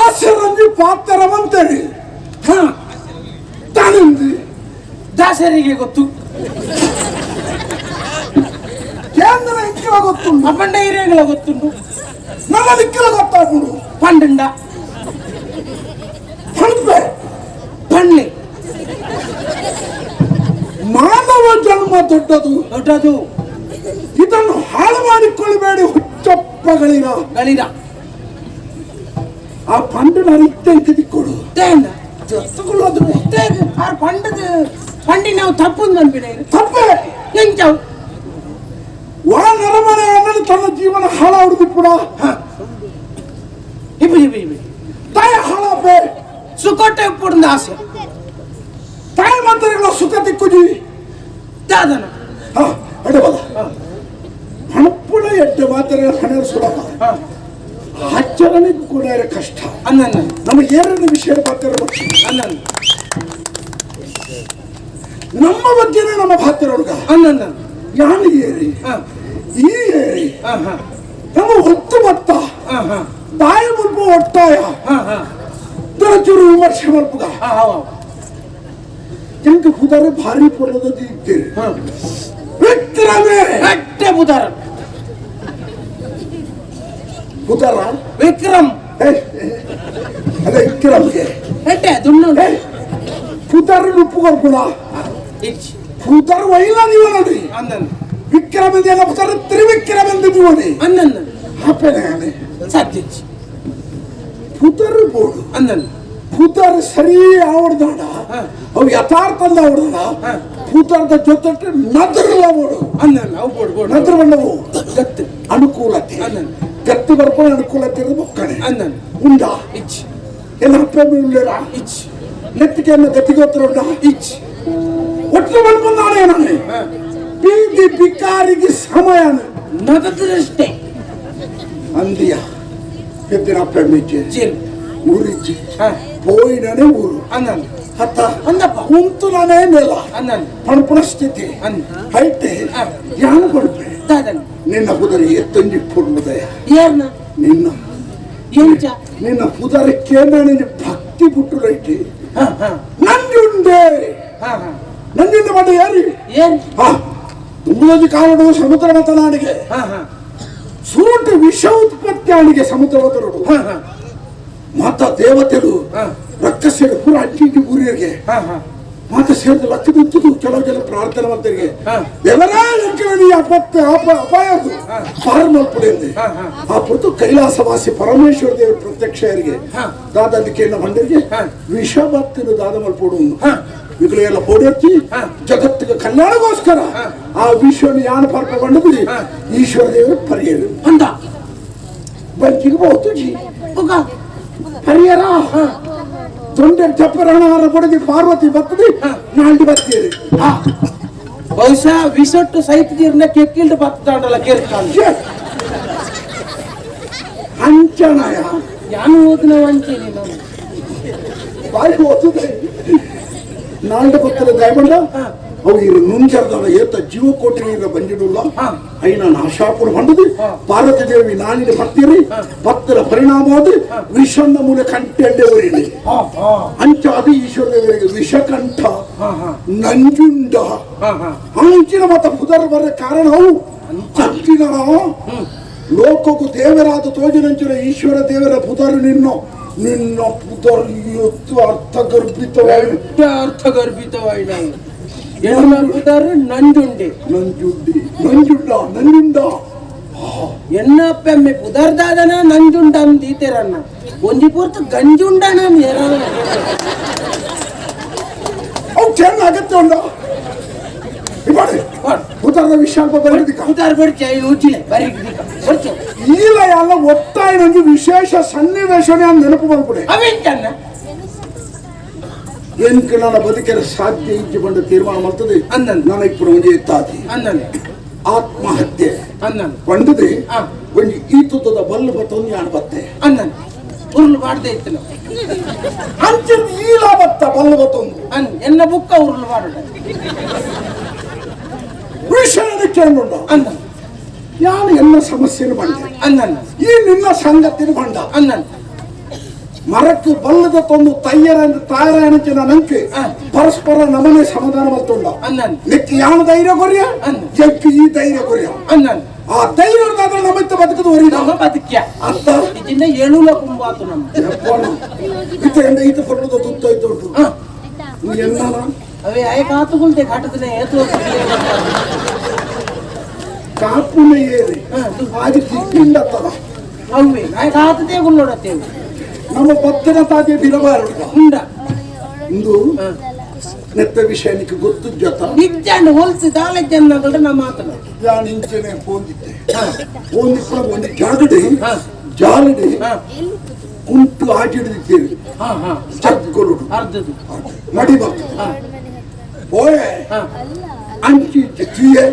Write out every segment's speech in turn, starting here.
ದಾಸರಂಜಿ ಪಾತ್ರವಂತರಿ ತಾನಿಂದು ದಾಸರಿಗೆ ಗೊತ್ತು, ಕೇಂದ್ರ ಇಕ್ಕಿಲ ಗೊತ್ತುಂಟು, ಅಪ್ಪಂಡ ಹಿರಿಯಗಳ ಗೊತ್ತುಂಟು, ನಮ್ಮ ದಿಕ್ಕಿಲ ಗೊತ್ತಾಗುಂಡು. ಪಂಡಂಡ ಪಣಪೆ ಪಣ್ಣೆ ಮಾನವ ಜನ್ಮ ದೊಡ್ಡದು ದೊಡ್ಡದು. ಇದನ್ನು ಹಾಳು ಮಾಡಿಕೊಳ್ಳಬೇಡಿ ಹುಚ್ಚಪ್ಪಗಳಿರ ಗಳಿರ ಆ ಪಂಡನ ಇತ್ತಂಕ ದಿಕ್ಕೊಡು ತೇಂದ ತಗೊಳ್ಳೋದು ಆ ಪಂಡದ ಪಂಡಿ ನಾವು ತಪ್ಪು ಅನ್ಬಿಡ ತಪ್ಪೆ ಎಂಚಾವ್ ಒಳ ನರಮನೆ ಅನ್ನಲು ತನ್ನ ಜೀವನ ಹಾಳಾಡುದು ಕೂಡ ಇಬ್ಬಿ ಇಬ್ಬಿ ಇಬ್ಬಿ ತಾಯ ಹಾಳಾಪೆ ಸುಕೋಟೆ ಪುಡ್ದ ಆಸೆ ತಾಯ ಮಾತರಿಗಳ ಸುಖ ದಿಕ್ಕುಜಿ ದಾದನ ಅಡಬಲ ಹಣಪುಣ ಎಡ್ಡೆ ಮಾತರಿಗಳ ಹಣೆಯ ಸುಲಭ ಆಚರಣೆಗೂ ಕೂಡ ಕಷ್ಟ. ಅನ್ನ ನಮಗೆ ಏರನೇ ವಿಷಯ ಬಾತ್ಯರ ಅನ್ನ ನಮ್ಮ ಬಗ್ಗೆನೇ ನಮ್ಮ ಬಾತ್ಯರ ಹುಡುಗ ಅನ್ನ ಯಾನು ಏರಿ ಈ ಏರಿ ನಮ್ಮ ಹೊತ್ತು ಮತ್ತ ತಾಯ ಮುಲ್ಪ ಒಟ್ಟಾಯ ಚೂರು ವಿಮರ್ಶೆ ಮಲ್ಪುಗ ಎಂಟು ಕುದರೆ ಭಾರಿ ಪೊಲದದ್ದು ಇದ್ದೀರಿ ವಿಕ್ರಮೇ ಅಟ್ಟೆ ಬುಧಾರ ಕುದರ ವಿಕ್ರಮ್ ಅದೇ ವಿಕ್ರಮ್ಗೆ ಎಟ್ಟೆ ದುಣ್ಣು ಕುದರ ಉಪ್ಪುಗೊರ್ಗುಣ ಇಚ್ಚಿ ಕುದರ ವೈಲ ನೀವನದಿ ಅಂದನ್ ವಿಕ್ರಮಂದಿಯಲ್ಲ ಕುದರ ತ್ರಿವಿಕ್ರಮಂದಿ ನೀವನಿ ಅಂದನ್ ಹಾಪೇನೆ ಸದ್ದಿಚ್ಚಿ ಕುದರ ಬೋಡು ಅಂದನ್ ಕುದರ ಸರಿ ಆವಡ್ದಾಡ ಅವು ಯಥಾರ್ಥಂದ ಆವಡ್ದಾಡ ಕುದರದ ಜೊತೆ ನದ್ರಲ್ಲ ಬೋಡು ಅಂದನ್ ಅವು ಬೋಡು ಬೋಡು ನದ್ರ ಬಂದವು ಗತ್ತು ಅನುಕೂಲತೆ ಅಂದನ್ ಗತ್ತು ಬರ್ಕೊಂಡು ಅನುಕೂಲತೆ ಇರೋದು ಒಕ್ಕಣೆ ಅಂದನ್ ಉಂಡ ಇಚ್ಚಿ ಎಲ್ಲ ಹಪ್ಪೆ ಬೀಳಲಿರ ಇಚ್ಚಿ ನೆತ್ತಿಗೆಯನ್ನು ಗತಿಗೋತ್ರ ಉಂಡ ಇಚ್ಚಿ ಒಟ್ಟು ಬಂದ್ಬಂದಾನೆ ನಾನು ಬೀದಿ ಬಿಕಾರಿಗೆ ಸಮಯ ನಗದಷ್ಟೇ ಅಂದಿಯ ಎದ್ದಿನ ಅಪ್ಪೆ ಮೆಚ್ಚೆ ಜೇಲ್ ಊರಿಚ್ಚಿ ಪೋಯಿನೇ ಊರು ಅಂದನ್ ಹತ್ತ ಅಂದಪ್ಪ ಕುಂತು ನಾನೇ ನೆಲ ಅಂದನ್ ಪಣಪಣ ಸ್ಥಿತಿ ಅಂದ್ ಹೈಟೆ ಯಾನು ಕೊಡ್ಬೆ ದಾದನ್ ನಿನ್ನ ಕುದುರೆ ಎತ್ತಂಜಿ ಪುರ್ಮುದಯ ಏರ್ನ ನಿನ್ನ ಎಂಚ ನಿನ್ನ ಕುದುರೆ ಕೇಂದ್ರ ಭಕ್ತಿ ಬಿಟ್ಟು ರೈಟಿ ನಂಜುಂಡೆ ನಂಜುಂಡೆ ಮಾಡಿ ಯಾರಿ ಏನ್ ತುಂಬಿ ಕಾರಣ ಸಮುದ್ರ ಮತನಾಡಿಗೆ ಸೂಟ ವಿಷ ಉತ್ಪತ್ತಿ ಆಣಿಗೆ ಸಮುದ್ರ ಮತನಾಡು ಮಾತ ದೇವತೆಗಳು ರಕ್ತ ಸೇರಿ ಪೂರ ಅಂಟಿ ಊರಿಗೆ ಮಾತ ಸೇರಿದ ಲಕ್ಕದಂತದ್ದು ಕೆಲವು ಜನ ಪ್ರಾರ್ಥನಾವಂತರಿಗೆ ದೇವರಾಜ ಅಪತ್ಯ ಅಪಾಯದು ಪಾರ ಮಲ್ಪಡೆಯಲ್ಲಿ ಆ ಪುರ್ತು ಕೈಲಾಸವಾಸಿ ಪರಮೇಶ್ವರ ದೇವರ ಪ್ರತ್ಯಕ್ಷರಿಗೆ ದಾದಕ್ಕೆ ಮಂಡರಿಗೆ ವಿಷ ಭಕ್ತಿನ ದಾದ ಮಲ್ಪಡು ಇವುಗಳು ಎಲ್ಲ ಪೋಡೊಚ್ಚಿ ಜಗತ್ತಿಗೆ ಕಲ್ಯಾಣಗೋಸ್ಕರ ಆ ವಿಶ್ವನ ಯಾನ ಪಾರ್ಕ ಬಂಡದು ಈಶ್ವರ ದೇವರು ಪರಿಹಾರ ಅಂದ ಬಂಚಿಗೆ ಬಹುದು ಜಿ ಪರಿಹಾರ ತೊಂಡೆ ಚಪ್ಪರಣ ಪಡೆದು ಪಾರ್ವತಿ ಬರ್ತದೆ ನಾಲ್ಕು ಬರ್ತೀರಿ ಬಹುಶಃ ವಿಸೊಟ್ಟು ಸೈತಿರ್ನ ಕೆಕ್ಕಿಲ್ದು ಬರ್ತದಲ್ಲ ಕೇಳ್ತಾನೆ ಅಂಚನಾಯ ಯಾನು ಓದಿನ ಅಂಚೇನಿ ನಾನು ಬಾಯಿ ಓದುದೆ ನಾಲ್ಕು ಬರ್ತದೆ ದಯಮಂಡ ಅವು ಇರು ನುಂಜರ್ದಾಳ ಏತ ಜೀವಕೋಟಿ ಬಂದಿಡುಲ್ಲ ಐನ ನಾಶಾಪುರ ಬಂದದು ಪಾರ್ವತಿ ದೇವಿ ನಾನಿನ ಭಕ್ತಿರಿ ಭಕ್ತರ ಪರಿಣಾಮ ಅದು ವಿಷನ್ನ ಮೂಲ ಕಂಠೆ ಊರಿನಿ ಅಂಚ ಅದು ಈಶ್ವರ ದೇವರಿಗೆ ವಿಷಕಂಠ ನಂಜುಂಡ ಅಂಚಿನ ಮತ ಪುದರ್ ಬರ ಕಾರಣ ಅವು ಅಂಚಿನ ಲೋಕಕ್ಕೂ ದೇವರಾದ ತೋಜಿನಂಚಿನ ಈಶ್ವರ ದೇವರ ಪುದರ್ ನಿನ್ನ ಪುದರ್ ಇವತ್ತು ಅರ್ಥಗರ್ಭಿತವಾಗಿ ನಂಜುಂಡೆ ನಂಜುಂಡ ಎನ್ನಪ್ಪೆಮ್ಮೆ ಪುದರ್ದಾದನ ನಂಜುಂಡ ಅಂದೀತೆರನ್ನ ಒಂಜಿ ಪೂರ್ತಿ ಗಂಜುಂಡನ ಅವು ಚೆನ್ನ ಅಗತ್ಯ ಉಂಡ ಪುದರ್ದ ವಿಷಯ ಪುದರ್ ಬರ್ಚ ಉಚ್ಚಿಲೆ ಬರೀ ಈಲ ಎಲ್ಲ ಒತ್ತಾಯಿನೊಂದು ವಿಶೇಷ ಸನ್ನಿವೇಶನೇ ಅಂತ ನೆನಪು ಮಾಡ್ಬಿಡೆ ಅವೇನ್ ಚೆನ್ನ ಏನಕ್ಕೆ ನನ್ನ ಬದುಕಿನ ಸಾಧ್ಯ ಇಜ್ಜಿ ಬಂದ ತೀರ್ಮಾನ ಮಾಡ್ತದೆ ಅಂದನ್ ನನಗೆ ಪುರಂಜಿ ಎತ್ತಾತಿ ಅಂದನ್ ಆತ್ಮಹತ್ಯೆ ಅಂದನ್ ಪಂಡದೆ ಒಂದು ಈತದ ಬಲ್ಲು ಬತ್ತೊಂದು ಯಾಣ ಬತ್ತೆ ಅಂದನ್ ಉರುಳು ಮಾಡ್ದೆ ಇತ್ತು ಅಂಚಿನ ಈಲ ಬತ್ತ ಬಲ್ಲು ಬತ್ತೊಂದು ಎನ್ನ ಬುಕ್ಕ ಉರುಳು ಮಾಡ ವಿಷಯದ ಕೇಳುಂಡ ಅಂದನ್ ಯಾನು ಎಲ್ಲ ಸಮಸ್ಯೆನು ಬಂದೆ ಅಂದನ್ ಈ ನಿನ್ನ ಸಂಗತಿನ ಬಂಡ ಅಂದನ್ ಮರಕ್ಕೆ ಬಲ್ಲದ ತಂದು ತಾಯರಾಯಣಚಿನ ನಂಕೆ ಪರಸ್ಪರ ನಮನೆ ಸಮಾಧಾನ ಮಲ್ತುಂಡ ನೆಕ್ಕಿ ಯಾನ ಧೈರ್ಯ ಕೊರಿಯ ಎಕ್ಕಿ ಈ ಧೈರ್ಯ ಕೊರಿಯ ಆ ಧೈರ್ಯದಾದ್ರೆ ನಮ್ಮಿತ್ತ ಬದುಕದು ವರಿ ನಮ್ಮ ಬದುಕ್ಯ ಅಂತ ಇದನ್ನ ಏಳುಲ ಕುಂಬಾತು ನಮ್ಮ ಈತ ಕೊಡೋದು ತುತ್ತೋಯ್ತು ಉಂಟು ಎನ್ನ ಅವೇ ಆಯ ಕಾತುಗುಳ್ತೆ ಕಾಟದನೆ ಏತು ಕಾಪುನ ಏರಿ ಹಾಗೆ ತಿಕ್ಕಿಂಡತ್ತದ ಅವೇ ಆಯ ಕಾತದೇ ಗುಳ್ಳೋಡತ್ತೇವೆ ನಮ್ಮ ಭಕ್ತರ ತಾಗೆ ಬಿರಬಾರದು ಉಂಡ ಇಂದು ನೆತ್ತ ವಿಷಯ ನಿಕ್ಕೆ ಗೊತ್ತು ಜೊತ ನಿಜ್ಜಾಂಡ ಹೊಲ್ಸಿ ದಾಲೆ ಜನ್ನಗಳ್ರೆ ನಾ ಮಾತನ ನಾನು ಇಂಚನೆ ಪೋಂದಿದ್ದೆ ಪೋಂದಿಪ್ಪ ಒಂದು ಜಾಲಡಿ ಕುಂಟು ಆಜಿಡಿದ್ದೇವೆ ಚಕ್ಕೊಳುಡು ಅರ್ಧದು ಮಡಿಬಾರ್ದು ಓಯೆ ಅಂಚಿ ಚೀಯೆ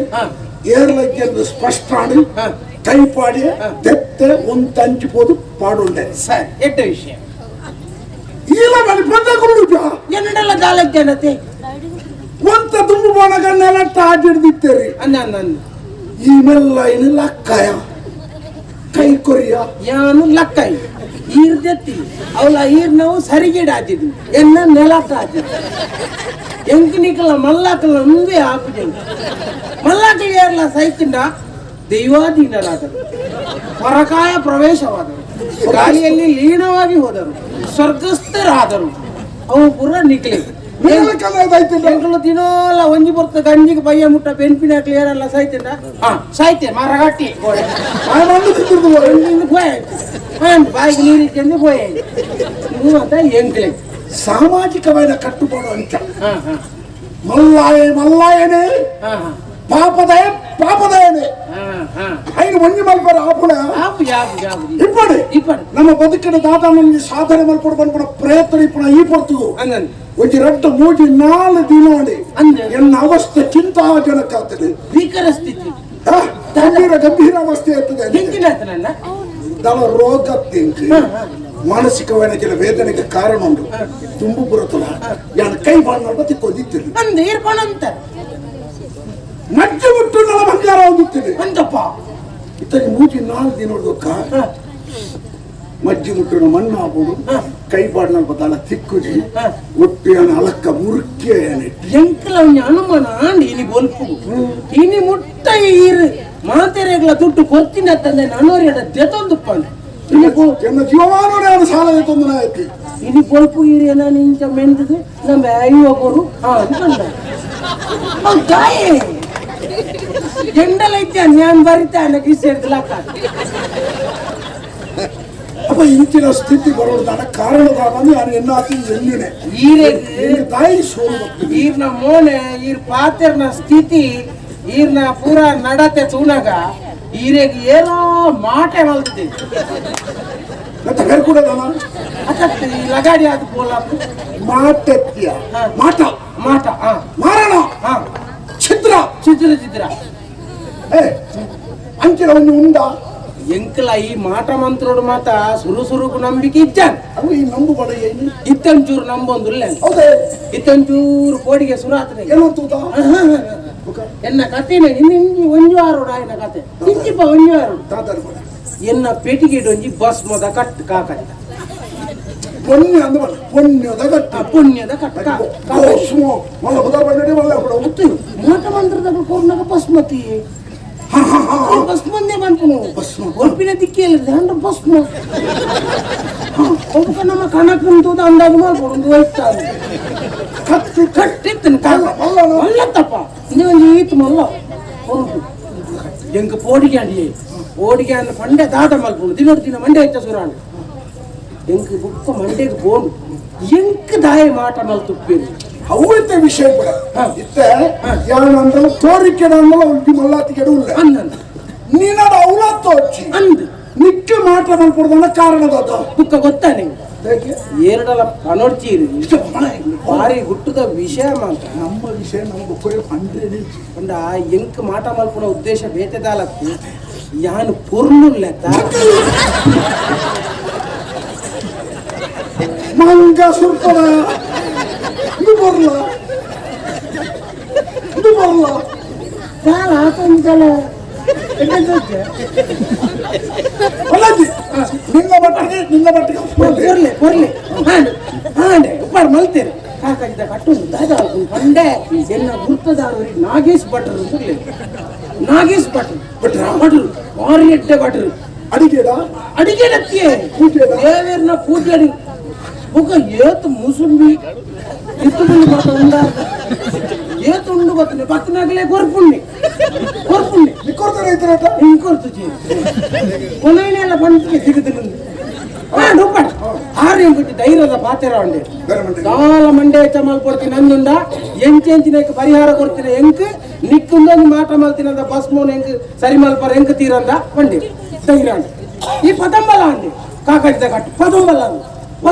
ಏರ್ಲಜ್ಜೆಂದು ಸ್ಪಷ್ಟ ಆಡಿ ಕೈಪಾಡಿ ತೆತ್ತೆ ಒಂದು ತಂಚಿಪೋದು ಪಾಡುಂಡೆ ಸರಿ ಎಡ್ಡ ವಿಷಯ ಇಲ್ಲ ಮನೆ ಬಂದ ಕೊಡುಜ ಎನ್ನಡೆಲ್ಲ ದಾಲೆ ಜನತೆ ಒಂತ ತುಂಬು ಬೋಣಗನ್ನೆಲ್ಲ ಆಜಿಡ್ದಿತ್ತೇರಿ ಅನ್ನ ಈ ಮೆಲ್ಲ ಇನ್ನು ಲಕ್ಕಾಯ ಕೈ ಕೊರಿಯ ಯಾನು ಲಕ್ಕೈ ಈರ್ದೆತ್ತಿ ಅವಳ ಈರ್ ನಾವು ಸರಿಗೇಡ್ ಹಾಕಿದ್ವಿ ಎನ್ನ ನೆಲಕ್ಕ ಹಾಕಿದ್ವಿ ಎಂಕಿನಿಕಲ ಮಲ್ಲಾಕಲ ಮುಂದೆ ಹಾಕುದು ಮಲ್ಲಾಕಲಿ ಏರ್ಲ ಸೈತಿಂಡ ದೈವಾಧೀನರಾದರು ಪರಕಾಯ ಪ್ರವೇಶವಾದರು ಗಾಳಿಯಲ್ಲಿ ಲೀನವಾಗಿ ಹೋದರು ಸ್ವರ್ಗಸ್ಥರಾದರು ಅವು ಪುರ ನಿಕ್ಲಿ ಎಂಕಲು ದಿನೋಲ್ಲ ಒಂಜಿ ಬರ್ತ ಗಂಜಿಗೆ ಬಯ್ಯ ಮುಟ್ಟ ಬೆನ್ಪಿನ ಕ್ಲಿಯರ್ ಎಲ್ಲ ಸೈತಿಂಡ ಸಾಯ್ತೆ ಮರಗಟ್ಟಿ ಬಾಯಿಗೆ ನೀರಿಟ್ಟಂದು పోయే నువ్వు అంతా ఎంకలే సామాజికమైన కట్టుబాటు అంట మల్లాయనే పాపదయనే ఆయన మంచి మల్పరు ఆపుడ ఇప్పుడు ನಮ್ಮ ಬದುಕಿನ ದಾಟನಲ್ಲಿ ಸಾಧನೆ ಮಲ್ಪಡು ಬಂದ್ಬಿಡ ಪ್ರಯತ್ನ ఇప్పుడు ಈ ಪಡ್ತು ಒಂದು ರಡ್ಡ ಮೂಜಿ 4 ದಿನ ಎನ್ನ ಅವಸ್ಥೆ ಚಿಂತಾಜನಕ ಆಗ್ತದೆ ಭೀಕರ ಸ್ಥಿತಿ ಗಂಭೀರ ಅವಸ್ಥೆ ಇರ್ತದೆ ದಳ ರೋಗ ತಿಂಕಿ ಮಾನಸಿಕమైన ಕೆಲ ವೇದನೆಗೆ ಕಾರಣ ಉಂಟು ತುಂಬು ಬರುತ್ತಲ್ಲ ಯಾನ ಕೈ ಬಾಣ ತಿಕ್ಕೋದಿತ್ತಿಲ್ಲ ಅಂದ ಏರ್ಪಣ ಅಂತ ಮಜ್ಜೆ ಬಿಟ್ಟು ನನ್ನ ಬಂಗಾರ ಹೋಗುತ್ತಿದೆ ಅಂತಪ್ಪ ಇತ್ತಗೆ ಮೂಜಿ 4 ದಿನ ನೋಡ್ದಕ್ಕ ಮಜ್ಜಿ ಮುಟ್ಟಿನ ಮಣ್ಣು ಹಾಕೋದು ಕೈ ಬಾಡ್ನಲ್ಲಿ ಬತ್ತಾಳ ತಿಕ್ಕುಜಿ ಒಟ್ಟಿನ ಅಲಕ್ಕ ಮುರುಕಿಯ ಎಂಕಲ ಅನುಮಾನ ಇನಿ ಬೊಲ್ಪು ಇನಿ ಮುಟ್ಟ ಈರು ಮಾತೆರೆಗಳ ದುಡ್ಡು ಕೊತ್ತಿನ ತಂದೆ ನನ್ನೋರಿಯಡ ದೆತೊಂದುಪ್ಪ ಎನ್ನ ಜೀವಮಾನವೇ ಅವನು ಸಾಲದೆ ತಂದು ಆಯ್ತು ಇನಿ ಬೊಲ್ಪು ಈರು ಏನ ನಿಂಚ ಮೆಂತದು ನಮ್ಮ ಅಯ್ಯೋರು ಅನ್ಕೊಂಡ ಗಾಯ ಎಂಡಲೈತೆ ನಾನು ಬರಿತಾ ನನಗೆ ಸೇರಿದ್ಲಾಕ ಅಪ್ಪ ಇಂಚಿನ ಸ್ಥಿತಿ ಬರೋದಾನ ಕಾರಣದಾಗ ನಾನು ಎನ್ನಾತಿ ಎಲ್ಲಿನೆ ಈರೆಗೆ ತಾಯಿ ಸೋಲು ಈರ್ನ ಮೋನೆ ಈರ್ ಪಾತೆರ್ನ ಸ್ಥಿತಿ ಈರ್ನ ಪೂರ ನಡತೆ ಚೂನಾಗ ಈರೆಗೆ ಏನೋ ಮಾಟೆ ಮಲ್ತದೆ ಮತ್ತೆ ಬೇರೆ ಕೂಡ ಅತಕ್ಕೆ ಲಗಾಡಿ ಅದು ಬೋಲ ಮಾಟೆತ್ಯ ಮಾಟ ಮಾಟ ಮಾರಣ ಛಿದ್ರ ಚಿತ್ರ ಚಿತ್ರ ಅಂಚಿನ ಒಂದು ಉಂಡ ಎಂಕಲ ಈ ಮಾಟ ಮಂತ್ರೋಡು ಮಾತ ಸುರುಕು ನಂಬಿಕೆ ಇದ್ದಾನೆ ಅವು ಈ ನಂಬು ಬಡ ಏನು ಇತ್ತಂಚೂರು ನಂಬೊಂದುಲ್ಲ ಹೌದೇ ಇತ್ತಂಚೂರು ಕೋಡಿಗೆ ಸುರಾತ್ರೆ ಏನಂತೂತ ಎನ್ನ ಕಥೆನೆ ಇನ್ನು ಒಂಜು ಆರೋಡ ಆಯ್ನ ಕತೆ ಇಂಚಿಪ್ಪ ಒಂಜು ಆರೋಡು ತಾತಾರ ಬಡ ಎನ್ನ ಪೆಟ್ಟಿಗೆ ಒಂಜಿ ಬಸ್ ಮೊದ ಕಟ್ ಕಾಕಂತ ಪುಣ್ಯ ಅಂದ ಪುಣ್ಯದ ಕಟ್ಟ ಪುಣ್ಯದ ಕಟ್ ಮಲ್ಲ ಬದ ಬಂದಡಿ ಮಲ್ಲ ಗೊತ್ತು ಮಾಟ ಮಂತ್ರದ ಕೋರ್ನಾಗ ಬಸ್ಮತಿ ಬಸ್ಮಂದೇ ಬಂತು ಒಪ್ಪಿನ ದಿಕ್ಕಿಯಲ್ಲಿ ದಂಡ ಬಸ್ಮ ಒಬ್ಬ ನಮ್ಮ ಕಣಕ್ಕಂತೂ ಅಂದಾಜು ಮಾಡ್ಕೊಂಡು ಹೋಯ್ತಾರೆ ಕಟ್ಟಿತ್ತನ ಮಲ್ಲತ್ತಪ್ಪ ಇನ್ನೊಂದು ಈತು ಮಲ್ಲ ಹೊರಟು ಎಂಕ ಓಡಿಗೆ ಅನ್ನ ಪಂಡೆ ದಾಟ ಮಲ್ಕೊಂಡು ದಿನ ಮಂಡೆ ಆಯ್ತ ಸುರಾಣ ಎಂಕ ಬುಕ್ಕ ಮಂಡೆಗೆ ಬೋನು ಎಂಕ ದಾಯ ಮಾಟ ಮಲ್ ತುಪ್ಪೇನು ಅವತ್ತೆ ವಿಷಯ ಕೂಡ ಇತ್ತ ಯಾನಂದ್ರೆ ತೋರಿಕೆ ಒಂದು ಮಲ್ಲಾತಿಗೆ ಇಲ್ಲ ನೀನದ ಅವಲತ್ತು ಹಚ್ಚಿ ಅಂದು ನಿಕ್ಕ ಮಾಟ ಮಾಡ್ಕೊಡ್ದನ್ನ ಕಾರಣದ ಬುಕ್ಕ ಗೊತ್ತಾ ನೀವು ಎರಡಲ್ಲ ಪನೋಡ್ಚೀರಿ ಭಾರಿ ಹುಟ್ಟದ ವಿಷಯ ಮಾತ್ರ ನಮ್ಮ ವಿಷಯ ನಮ್ಗೆ ಪಂಡ ಎಂಕ್ ಮಾಟ ಮಲ್ಪುನ ಉದ್ದೇಶ ಬೇತೆದಾಲತ್ತು ಯಾನು ಪುರ್ನುಲ್ಲೆತ್ತ ಮಂಗ ಸುರ್ಪದ ಇದು ಬರ್ಲ ನಿನ್ನ ಮಟ್ಟಿಗೆ ಕೊರ್ಲೆ ಹಾಂಡೆ ಉಪ್ಪಾಡು ಮಲ್ತೇನೆ ಕಾಕಾಜಿದ ಕಟ್ಟುಂಡು ದಾದಾ ಪಂಡೆ ಎನ್ನ ಗುರ್ತದಾನವರಿಗೆ ನಾಗೇಶ್ ಭಟ್ರು ಸುರ್ಲೆ ನಾಗೇಶ್ ಭಟ್ರು ಭಾರಿ ಎಡ್ಡೆ ಭಟ್ರು ಅಡಿಗೆಡಕ್ಕೆ ದೇವೇರ್ನ ಪೂಜೆಡಿ ಬುಕ್ಕ ಏತು ಮುಸುಂಬಿ ಇತ್ತುಂಡು ಮಾತ ಉಂಡ ಏತು ಉಂಡು ಬತ್ತನೆ ಬತ್ತನಾಗಲೇ ಕೊರ್ಪುಣ್ಣಿ ಇಂಕೊರ್ತು ಕೊನೆಯೆಲ್ಲ ಬಂದಿಗೆ ಸಿಗುದಿಲ್ಲ ಆರು ಬಿಟ್ಟು ಧೈರ್ಯದ ಪಾತ್ರ ಉಂಡೆ ಸಾಲ ಮಂಡೆ ಚಮಲ್ ಕೊಡ್ತೀನಿ ನಂದುಂಡ ಎಂಚಿನ ಪರಿಹಾರ ಕೊಡ್ತೀನಿ ಎಂಕ್ ನಿಕ್ಕೊಂದೊಂದು ಮಾಟ ಮಲ್ತೀನಿ ಅಂದ ಬಸ್ ಮೋನ್ ಎಂಕ್ ಸರಿ ಮಲ್ಪರ ಎಂಕ್ ತೀರಂದ ಬಂಡಿ ಧೈರ್ಯ ಈ ಪದಂಬಲ ಅಂಡಿ ಕಾಕಾಡಿದ ಕಟ್ಟು ಪದಂಬಲ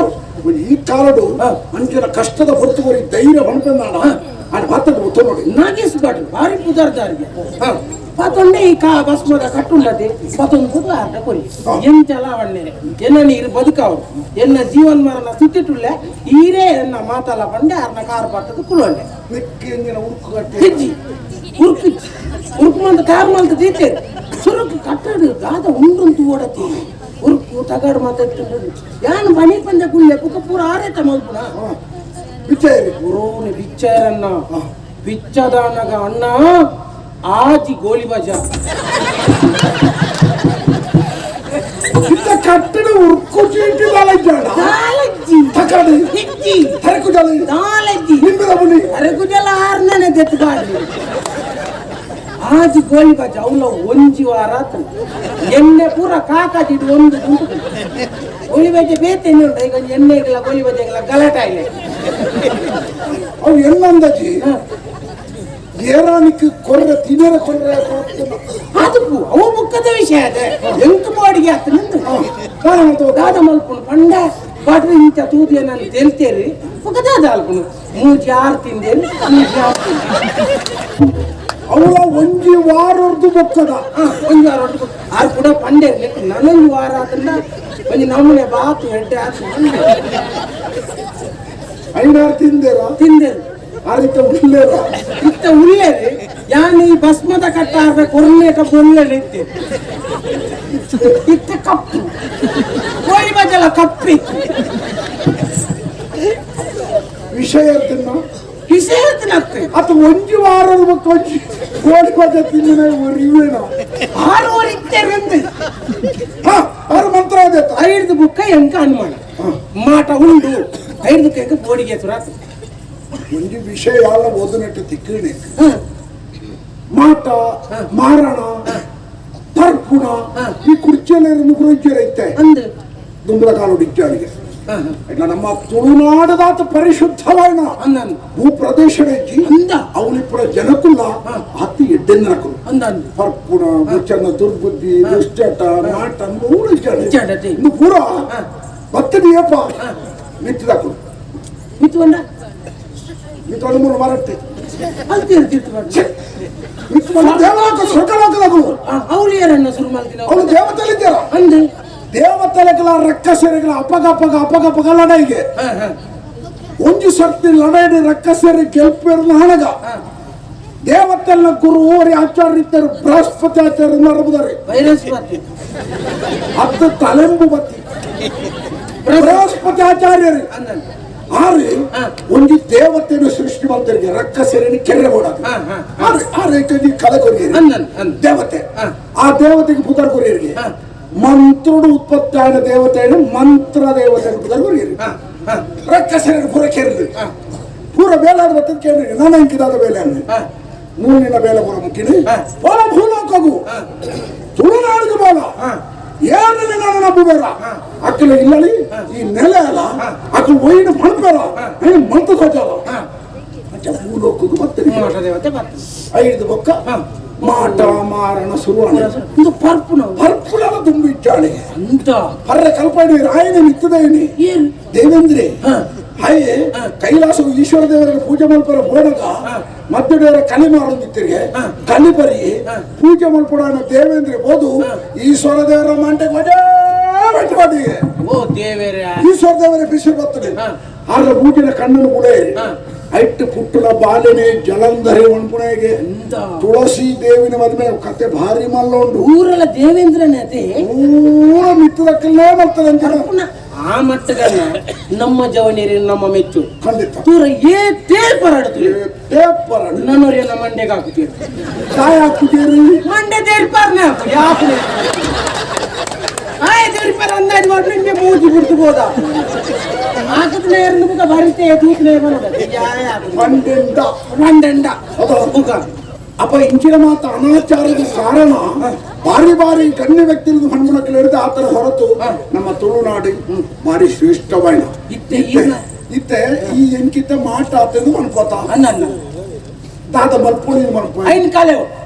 ಈ ಕಾಲಡು ಅಂಚಿನ ಕಷ್ಟದ ಹೊರತುವರಿ ಧೈರ್ಯ ಹೊಂಟನಾಡ ಅದು ಮಾತಾಡ ಗೊತ್ತು ನೋಡಿ ನಾಗೇಶ್ ಭಟ್ರು ಭಾರಿ ಪುದಾರ್ದಾರಿಗೆ ಪತ್ತೊಂಡೆ ಈ ಭಸ್ಮದ ಕಟ್ಟುಂಡದೆ ಪತ್ತೊಂದು ಪುದು ಆಟ ಕೊರಿ ಎಂಚಲ ಒಳ್ಳೆ ಎನ್ನ ನೀರು ಬದುಕವರು ಎನ್ನ ಜೀವನ್ ಮರಣ ಸುತ್ತಿಟ್ಟುಳ್ಳೆ ಈರೇ ಎನ್ನ ಮಾತಲ್ಲ ಬಂಡೆ ಅರ್ನ ಕಾರು ಪಟ್ಟದ ಕುಳೊಳ್ಳೆ ಹೆಜ್ಜಿ ಉರುಕು ಮಂದ ಕಾರು ಮಂದ ತೀತೇರು ಸುರುಕು ಕಟ್ಟಡು ಗಾದ ಉಂಡುಂತು ಓಡತಿ ಉರುಕು ತಗಡು ಮಾತಾಡ್ತಿದ್ದು ಯಾನು ಬನಿ ಪಂಜ ಕುಳ್ಳೆ ಪುಕ್ಕ ಪೂರ ಆರೇತ ಮಲ್ಪುನ ಪುರೋನಿ ಬಿಚ್ಚಾರನ್ನ ಬಿಚ್ಚದಾನಗ ಅಣ್ಣ ಆಜಿ ಗೋಲಿ ಬಜಾ ಕಟ್ಟಡ ಉರುಕು ಚೀಟಿ ದಾಲಜ್ಜಿ ತಕಡಿ ಹಿಜ್ಜಿ ಹರಕುಜಲ ದಾಲಜ್ಜಿ ನಿಂಬದ ಬುನಿ ಹರಕುಜಲ ಆರ್ನನೆ ದೆತ್ತಗಾಡಿ ಆಜಿ ಗೋಲಿ ಬಜಾ ಅವಳ ಒಂಜಿ ವಾರ ಎಣ್ಣೆ ಪೂರ ಕಾಕಾಟಿಟ್ಟು ಒಂದು ಗೋಲಿ ಬಜೆ ಬೇತೇನೆ ಉಂಟ ಈಗ ಎಣ್ಣೆಗೆಲ್ಲ ಗೋಲಿ ಬಜೆಗೆಲ್ಲ ಗಲಾಟ ಇಲ್ಲ ಅವು ಎಲ್ಲಂದಜಿ ಏರಾನಿಕ್ ಕೊರ್ರೆ ತಿನ್ನರ ಕೊರ್ರೆ ಅದಕ್ಕೂ ಅವು ಮುಖದ ವಿಷಯ ಅದೇ ಎಂಟು ಬಾಡಿಗೆ ಆತ ನಿಂದು ದಾದ ಮಲ್ಪುಣು ಪಂಡ ಬಾಟ್ರಿ ಇಂಚ ತೂದಿಯ ನಾನು ತೆಲ್ತೇರಿ ಮುಖದಾದ ಅಲ್ಪುಣು ಮೂಜಿ ಆರು ತಿಂದೇರಿ ಮೂಜಿ ಆರು ಅವಳ ಒಂಜಿ ವಾರದ್ದು ಬೊಕ್ಕದ ಒಂದು ವಾರ ಆರು ಕೂಡ ಪಂಡೆ ನನೊಂದು ವಾರ ಆತಂದ ಒಂದು ನಮ್ಮನೆ ಬಾತು ಎಡ್ಡೆ ಆತು ಐನಾರು ತಿಂದೇರು ಆರಿತ ಉಳ್ಳೇರ ಇತ್ತ ಉಳ್ಳೇರಿ ಯಾನ್ ಈ ಭಸ್ಮದ ಕಟ್ಟ ಕೊರ್ಲೇಟ ಕೊರ್ಲೆ ಇತ್ತೆ ಇತ್ತ ಕಪ್ಪು ಕೋಳಿ ಬಜಲ ಕಪ್ಪಿ ವಿಷಯ ವಿಷಯ ತಿನ್ನತ್ತೆ ಅದು ಒಂಜಿ ವಾರದ ಮಕ್ಕ ಒಂಜಿ ಕೋಳಿ ಬಜ ತಿನ್ನ ಇವೇನ 6 ವಾರ ಇತ್ತೇರಂತೆ ಆರು ಮಂತ್ರ ಆದೇತ 5 ಬುಕ್ಕ ಎಂಕ ಅನುಮಾನ ಮಾಟ ಉಂಡು 5 ಬುಕ್ಕ ಬೋಡಿಗೆ ಸುರಾತ್ ಒಂಜಿ ವಿಷಯ ಎಲ್ಲ ಓದನೆಟ್ಟು ತಿಕ್ಕಣೆ ಮಾಟ ಮಾರಣ ತರ್ಪುಣ ಈ ಕುರ್ಚಿಯಲ್ಲಿ ಗುರುಜ್ಯರ ಐತೆ ದುಂಬಳ ಕಾಲು ಡಿಚ್ಚಾಳಿಗೆ ನಮ್ಮ ತುಳುನಾಡದಾತ ಪರಿಶುದ್ಧವಾದ ಭೂ ಪ್ರದೇಶ ಅವನಿಪ್ಪುಡ ಜನಕ್ಕುಲ್ಲ ಹತ್ತಿ ಎಡ್ಡೆನ್ನರಕರು ಪರ್ಪುಣ ಮುಚ್ಚನ ದುರ್ಬುದ್ಧಿ ದುಶ್ಚಟ ನಾಟ ಇನ್ನು ಪೂರ ಬತ್ತದಿಯಪ್ಪ ನಿಂತಿದಕರು ನಿಂತ್ಕೊಂಡ ನಿಂತ್ಕೊಂಡು ಮೂರು ಮರಟ್ಟೆ ಅವಳಿಯರನ್ನ ಶುರು ಮಾಡ್ತೀನಿ ಅವಳು ದೇವತೆಲಿದ್ದಾರ ಅಂದೆ ದೇವತೆಗಳ ರಕ್ಕಸರಿಗಳ ಅಪಗ ಲಡೈಗೆ ಒಂಜು ಸರ್ತಿ ಲಡೈಡಿ ರಕ್ಕಸರಿ ಗೆಲ್ಪೇರ್ನ ಹಣಗ ದೇವತೆಲ್ಲ ಗುರು ಓರಿ ಆಚಾರ್ಯ ಇದ್ದರು ಬೃಹಸ್ಪತಿ ಆಚಾರ್ಯ ನರಬುದಾರೆ ಹತ್ತು ತಲೆಂಬು ಬತ್ತಿ ಬೃಹಸ್ಪತಿ ಆಚಾರ್ಯರು ಆರೆ ಒಂದು ದೇವತೆಯನ್ನು ಸೃಷ್ಟಿ ಮಾಡ್ತಾರೆ ರಕ್ಕಸೇರಿ ಕೆರೆ ಓಡೋದು ಕಲಗೊರಿಯರಿ ದೇವತೆ ಆ ದೇವತೆಗೆ ಪುದರ್ ಕೊರಿಯರಿಗೆ ಮಂತ್ರುಡು ಉತ್ಪತ್ತಿ ಆದ ದೇವತೆ ಮಂತ್ರ ದೇವತೆ ಪುದರ್ ಕೊರಿಯರಿ ರಕ್ಕಸೇರಿ ಪೂರ ಕೆರೆದು ಪೂರ ಬೇಲಾದ ಬತ್ತದ ಕೇಳಿ ನಾನು ಅಂಕಿದಾದ ಬೇಲೆ ಅನ್ನ ಮೂಲಿನ ಬೇಲೆ ಪೂರ ಮುಕ್ಕಿನಿ ಪೋಲ ಭೂಲೋಕಗು ತುಳುನಾಡಿಗೆ ಬೋಲ ಏನಲ್ಲಿ ನಾನು ನಂಬುಬೇರ ಅಕ್ಕಲ ಇಲ್ಲಲಿ ಈ ನೆಲೆ ಅಲ್ಲ ಅಕ್ಕಲು ಒಯ್ದು ಮಣಪೇರ ಮಂತ ಸಜಾಲ ಭೂಲೋಕಕ್ಕೆ ಮತ್ತೆ 5 ಬೊಕ್ಕ ಮಾಟ ಮಾರಣ ಶುರು ಪರ್ಪುಣ ತುಂಬಿಟ್ಟಾಳೆ ಅಂತ ಪರ್ರೆ ಕಲ್ಪನೆ ರಾಯನ ನಿತ್ತದೇನಿ ದೇವೇಂದ್ರಿ ಹಾಗೆ ಕೈಲಾಸವು ಈಶ್ವರ ದೇವರ ಪೂಜೆ ಮಲ್ಪರ ಬೋಡಗ ಮಧ್ಯದೇವರ ಕಲಿ ಮಾರುತ್ತಿರಿಗೆ ಕಲಿಪರಿ ಪೂಜೆ ಮಲ್ಪಡ ದೇವೇಂದ್ರ ಬೋದು ಈಶ್ವರ ದೇವರ ಮಂಟೆ ಈಶ್ವರ ದೇವರ ಬಿಸಿ ಬರ್ತದೆ ಆದ್ರೆ ಮೂಗಿನ ಕಣ್ಣನ್ನು ಮುಳೆ ಐಟ್ಟು ಪುಟ್ಟಲ ಬಾಲೆನೆ ಜಲಂಧರಿ ಒಣಪುಣೆಗೆ ತುಳಸಿ ದೇವಿನ ಮದುವೆ ಕತೆ ಭಾರಿ ಮಲ್ಲ ಉಂಟು. ಊರೆಲ್ಲ ದೇವೇಂದ್ರನೇ ಅದೇ ಊರ ಮಿತ್ತದಕ್ಕಲ್ಲೇ ಬರ್ತದೆ ಅಂತ ಆ ಮಟ್ಟಗಲ್ಲ ನಮ್ಮ ಜವನಿಯರಿ ನಮ್ಮ ಮೆಚ್ಚು ಖಂಡಿತ ದೂರ ತೇರ್ಪರಾಡ್ತೀವಿ ನನ್ನೂರಿನ ಮಂಡ್ಯಗೆ ಹಾಕುತ್ತೀರಿ ಕಾಯಿ ಹಾಕ್ತಿದ್ದೀರಿ ಮಂಡ್ಯ ತೇರ್ಪಾರ್ನೆ ಹಾಕು ಯಾಕೆ ತೇರ್ಪಾರ ಅಂದಾಜು ಮಾಡಿ ನಿಮಗೆ ಮೂತಿ ಬಿಡ್ತು ಹೋದ ಹಾಕಿದ್ರೆ ಮುಖ ಬರಿತೆ ತೂಕನೇ ಮಂಡೆಂಡ ಮಂಡೆಂಡ ಮುಖ ಅಪ್ಪ ಇಂಚಿನ ಮಾತು ಅನಾಚಾರದ ಕಾರಣ ಬಾರಿ ಬಾರಿ ಗಣ್ಯ ವ್ಯಕ್ತಿಗಳು ಹಣ್ಣುಮಕ್ಕಳು ಹಿಡಿದು ಆತರ ಹೊರತು ನಮ್ಮ ತುಳುನಾಡು ಬಾರಿ ಶ್ರೇಷ್ಠವಾಯಿನ ಇತ್ತೆ ಈ ಎಂಕಿತ ಮಾಟ ಆತಂದು ಅನ್ಕೋತ ದಾದ ಮಲ್ಪುಣಿ ಮಲ್ಪ ಐನ್ ಕಾಲೆ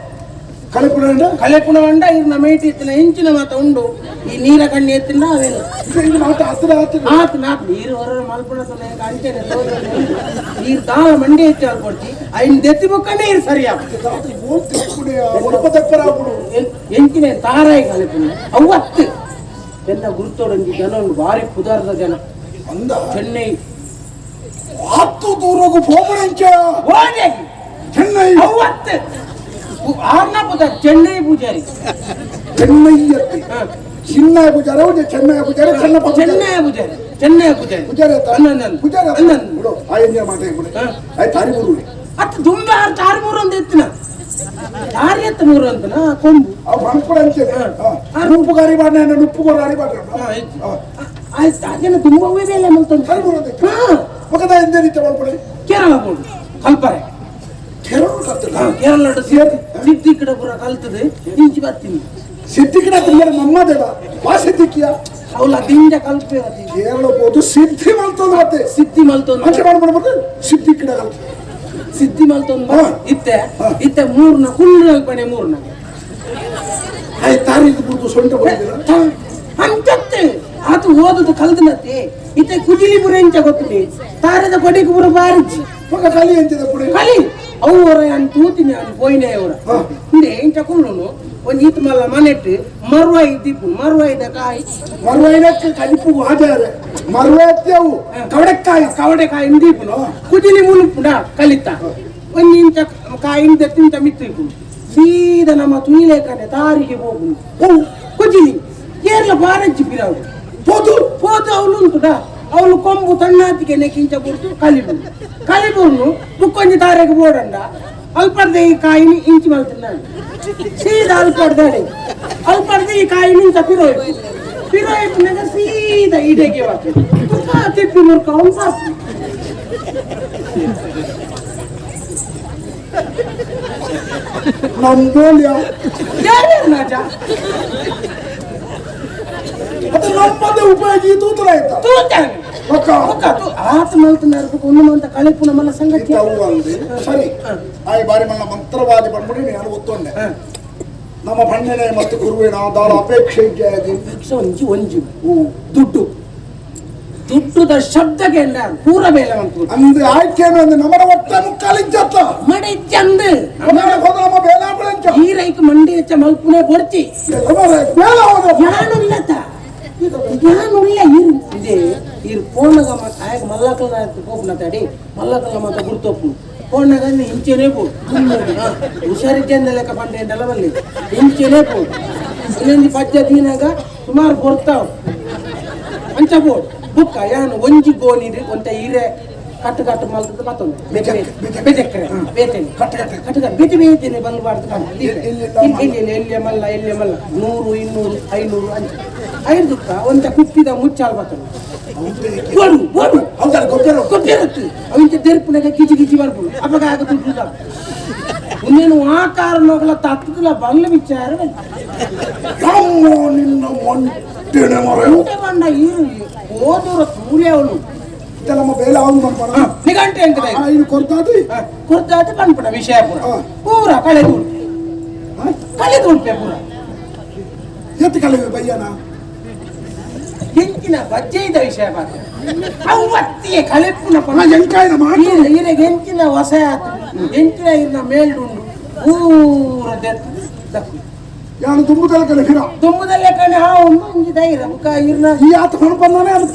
ಕಲೆಪುಣ ಕಲೆಪುಣ ಇವ್ರು ನಮ್ಮ ಐಟಿ ಎತ್ತಿನ ಇಂಚಿನ ಮಾತ ಉಂಡು ಈ ನೀರ ಕಣ್ಣಿ ಎತ್ತಿನ ಅವೇನು ಮಾತ ಹತ್ರ ಆತ ನಾಲ್ಕು ನೀರು ಹೊರ ಮಲ್ಪುಣ ಅಂಚೆನೆ ನೀರು ತಾಳ ಮಂಡಿ ಹೆಚ್ಚು ಅಲ್ಕೊಡ್ತಿ ಐನ್ ದೆತ್ತಿ ಬುಕ್ಕ ನೀರು ಸರಿಯಾಗ ಎಂಚಿನ ತಾರಾಯಿ ಕಲೆಪುಣ ಅವತ್ತು ಎಲ್ಲ ಗುರುತೋಡಂಜಿ ಜನ ಒಂದು ಭಾರಿ ಕುದಾರದ ಜನ ಅಂದ ಚೆನ್ನೈ ಹತ್ತು ದೂರಗೂ ಹೋಗಣಂಚ ಚೆನ್ನೈ ಅವತ್ತು ಆರ್ನ ಪುದಾರ ಚೆನ್ನೈ ಪೂಜಾರಿ ಚೆನ್ನೈ ಚಿನ್ನೈ ಪೂಜಾರ ಚೆನ್ನೈ ಪೂಜಾರಿ ಚೆನ್ನೈ ಪೂಜಾರಿ ಚೆನ್ನೈ ಪೂಜಾರಿ ಪೂಜಾರಿ ಪೂಜಾರಿ ಆಯ್ತು ಮಾತಾಡ್ಬಿಡಿ ಆಯ್ತು ತಾರಿ ಮೂರು ಅತ್ತ ದುಂಬ ತಾರಿ ಮೂರು ಅಂತ ಎತ್ತಿನ ತಾರಿ ಎತ್ತ ಮೂರು ಅಂತನ ಕೊಂಬು ಅವು ಮಣ್ಪುಡ ಅಂಚೆ ಉಪ್ಪು ಗಾರಿ ಬಾಡ ಉಪ್ಪು ಗಾರಿ ಬಾಡ ಆಯ್ತು ಅದೇನ ತುಂಬ ಇಲ್ಲ ಮಲ್ತಂದು ತಾರಿ ಮೂರು ಅಂತ ಮಗದ ಎಂದೇ ರೀತಿ ಮಣ್ಪುಡ ಕೇರಳ ಬೋಡು ಕಲ್ಪರೆ ಕೇರಳ ಕಲ್ತದ ಕೇರಳ ಸಿದ್ದಿ ಕಡೆ ಪುರ ಕಲ್ತದೆ ಇಂಚಿ ಬರ್ತೀನಿ ಸಿದ್ದಿ ಕಡೆ ತುಂಬ ನಮ್ಮದೇವ ವಾ ಸಿದ್ದಿಕ್ಕಿಯ ಅವಳ ದಿಂಜ ಕಲ್ಪೆ ಕೇರಳ ಬೋದು ಸಿದ್ಧಿ ಮಲ್ತಂದು ಮತ್ತೆ ಸಿದ್ದಿ ಮಲ್ತೊಂದು ಅಂಚೆ ಮಾಡ್ಬಿಡ್ಬೇಕು ಸಿದ್ದಿ ಕಡೆ ಕಲ್ತ ಸಿದ್ದಿ ಮಲ್ತೊಂದು ಇತ್ತೆ ಮೂರ್ನ ಕುಳ್ಳು ಕಲ್ಪನೆ ಮೂರ್ನ ಆಯ್ತು ತಾರಿ ಬಿಡ್ತು ಸೊಂಟ ಬಂದಿಲ್ಲ ಅಂತತ್ತೆ ಅದು ಓದುದು ಕಲ್ದನತ್ತೆ ಇತ್ತೆ ಕುಜಿಲಿ ಪುರ ಎಂಚ ಗೊತ್ತಿದೆ ತಾರದ ಕೊಡಿಗೆ ಪುರ ಬಾರಿಜಿ ಮಗ ಕಲಿ ಅಂತಿದೆ ಪುಡಿ ಕಲಿ ಅವರ ನಾನು ತೂತಿನಿ ನಾನು ಪೋಯಿನೇ ಅವರ ಹಿಂದೆ ಏನ್ ಚಕೊಂಡು ಒಂದು ಈತ ಮಲ್ಲ ಮನೆಟ್ಟು ಮರುವಾಯಿ ದೀಪು ಮರುವಾಯಿದ ಕಾಯಿ ಮರುವಾಯಿನಕ್ಕೆ ಕಲಿಪು ಆಧಾರ ಮರುವಾಯ್ತೇವು ಕವಡೆಕಾಯಿ ದೀಪುನು ಕುಜಿಲಿ ಮುಳುಪುಡ ಕಲಿತ ಒಂದು ಇಂಚ ಕಾಯಿಂದ ತಿಂತ ಮಿತ್ತಿಪು ಸೀದಾ ನಮ್ಮ ತುಯಿಲೇಕನೆ ತಾರಿಗೆ ಹೋಗುದು ಕುಜಿಲಿ ಕೇರಳ ಬಾರಜ್ಜಿ ಪಿರಾವು ಪೋದು ಅವಳು ಉಂಟುಡ ಅವಳು ಕೊಂಬು ತಣ್ಣಾತಿಗೆ ನೆಕ್ಕಿಂಚ ಬಿಡ್ತು ಕಲಿಬುರ್ನು ಬುಕ್ಕೊಂಜಿ ತಾರೆಗೆ ಬೋಡಂಡ ಅಲ್ಪಡ್ದೆ ಈ ಕಾಯಿನಿ ಇಂಚಿ ಮಲ್ತಿನ ಸೀದಾ ಅಲ್ಪಡ್ದೆ ಈ ಕಾಯಿನಿ ಇಂಚ ಪಿರೋಯ್ತು ಸೀದಾ ಇಡೆಗೆ ತಿಪ್ಪಿ ಮುರ್ಕ ಅವನು ಸಾಕು ನಮ್ಗೋಲ್ಯ ರಾಜ ಅದು ನಮ್ಮದೇ ಉಪಯೋಗ ತೂತರ ಆಯ್ತಾ ಆತ ಮಲ್ತನಾರ ಒಂದು ಮಂತ ಕಳೆಪುನ ಮಲ್ಲ ಸಂಗತಿ ಸರಿ ಆಯ್ ಬಾರಿ ಮಲ್ಲ ಮಂತ್ರವಾದಿ ಬಂದ್ಬಿಡಿ ನಾನು ಒತ್ತೊಂಡೆ ನಮ್ಮ ಬಣ್ಣನೆ ಮತ್ತು ಗುರುವಿನ ದಾಳ ಅಪೇಕ್ಷೆ ಒಂಜಿ ದುಡ್ಡುದ ಶಬ್ದಕ್ಕೆ ಪೂರ ಬೇಲೆ ಅಂದು ಆಯ್ಕೆನು ಅಂದ್ರೆ ನಮ್ಮರ ಒಟ್ಟ ಮುಕ್ಕಾಲಿಜ್ಜತ್ತ ಮಡಿ ಚಂದ ನಮ್ಮ ಬೇಲಾಪುರಂಚ ಈ ರೈಕ ಮಂಡಿ ಹೆಚ್ಚ ಮಲ್ಪುನೆ ಬರ್ತಿ ಯಾನುಲ್ಲತ ಯಾನುಲ್ಲ ಇದೆ ಇರ್ ಪೋಣಗ ಆಯಕ ಮಲ್ಲಕಲ ಪೋಪನ ತಡಿ ಮಲ್ಲಕಲ ಮತ ಗುರ್ತೋಪು ಪೋಣಗ ಇಂಚೆನೇ ಪೋ ಹುಷಾರಿದ್ದೆ ಲೆಕ್ಕ ಪಂಡೆ ಅಂಟಲ್ಲ ಬಲ್ಲಿ ಇಂಚೆನೇ ಪೋ ಇನ್ನೊಂದು ಪದ್ಯ ದೀನಾಗ ಸುಮಾರು ಬರ್ತಾವ ಅಂಚ ಬೋಡ್ ಬುಕ್ಕ ಯಾನು ಒಂಜಿ ಗೋನಿರಿ ಒಂತ ಹೀರೆ ಕಟ್ಟು ಮಲ್ತದ ಮತ್ತೊಂದು ಬೆದೆಕ್ರೆ ಬೇತೇನೆ ಕಟ್ಟು ಬೇತೇನೆ ಬಂದ್ಬಾರ್ದು ಎಲ್ಲಿ ಮಲ್ಲ 100 200 500 ಅಂಚ 5 ದುಕ್ಕ ಒಂತ ಕುಟ್ಟಿದ ಮುಚ್ಚಾಲ್ ಬರ್ತದೆ ಗೊತ್ತಿರುತ್ತೆ ಅವಿಂತ ತೆರ್ಪುನಾಗ ಕಿಚಿ ಬರ್ಬೋದು ಅವಾಗ ಆಗುತ್ತಿಲ್ಲ ಇನ್ನೇನು ಆ ಕಾರಣಗಳ ತತ್ತಲ ಬಂಗ್ಲ ವಿಚಾರ ನಿನ್ನ ಬಂಡ ಓದೋರ ಕೂಲಿ ಅವನು ನಮ್ಮ ಬೇಲೆ ಅವನು ನಿಗಂಟೆ ಅಂತ ಕೊರ್ತಾದಿ ಬಂದ್ಬಿಡ ವಿಷಯ ಪೂರ ಕಳೆದು ಉಂಟೆ ಪೂರ ಎತ್ತು ಕಳೆವೆ ಬಯ್ಯನ ಹೆಂಚಿನ ಬಜ್ಜೆ ಇದ್ದ ವಿಷಯ ಬಾತ ಅವತ್ತಿಗೆ ಕಳೆಪುನ ಎಂಕಾಯಿನ ಮಾಡಿ ಈರೆಗೆ ಹೆಂಚಿನ ಹೊಸ ಆತು ಹೆಂಚಿನ ಇನ್ನ ಮೇಲ್ಡುಂಡು ಪೂರ ದಕ್ಕು ಯಾನು ದುಂಬುದಲ್ಲ ಹಿರ ದುಂಬುದಲ್ಲೇ ಕಣೆ ಒಂದು ಧೈರ್ಯ ಮುಖ ಇರ್ನ ಈ ಆತ ಹೊಣ ಬಂದಾನೆ ಅದು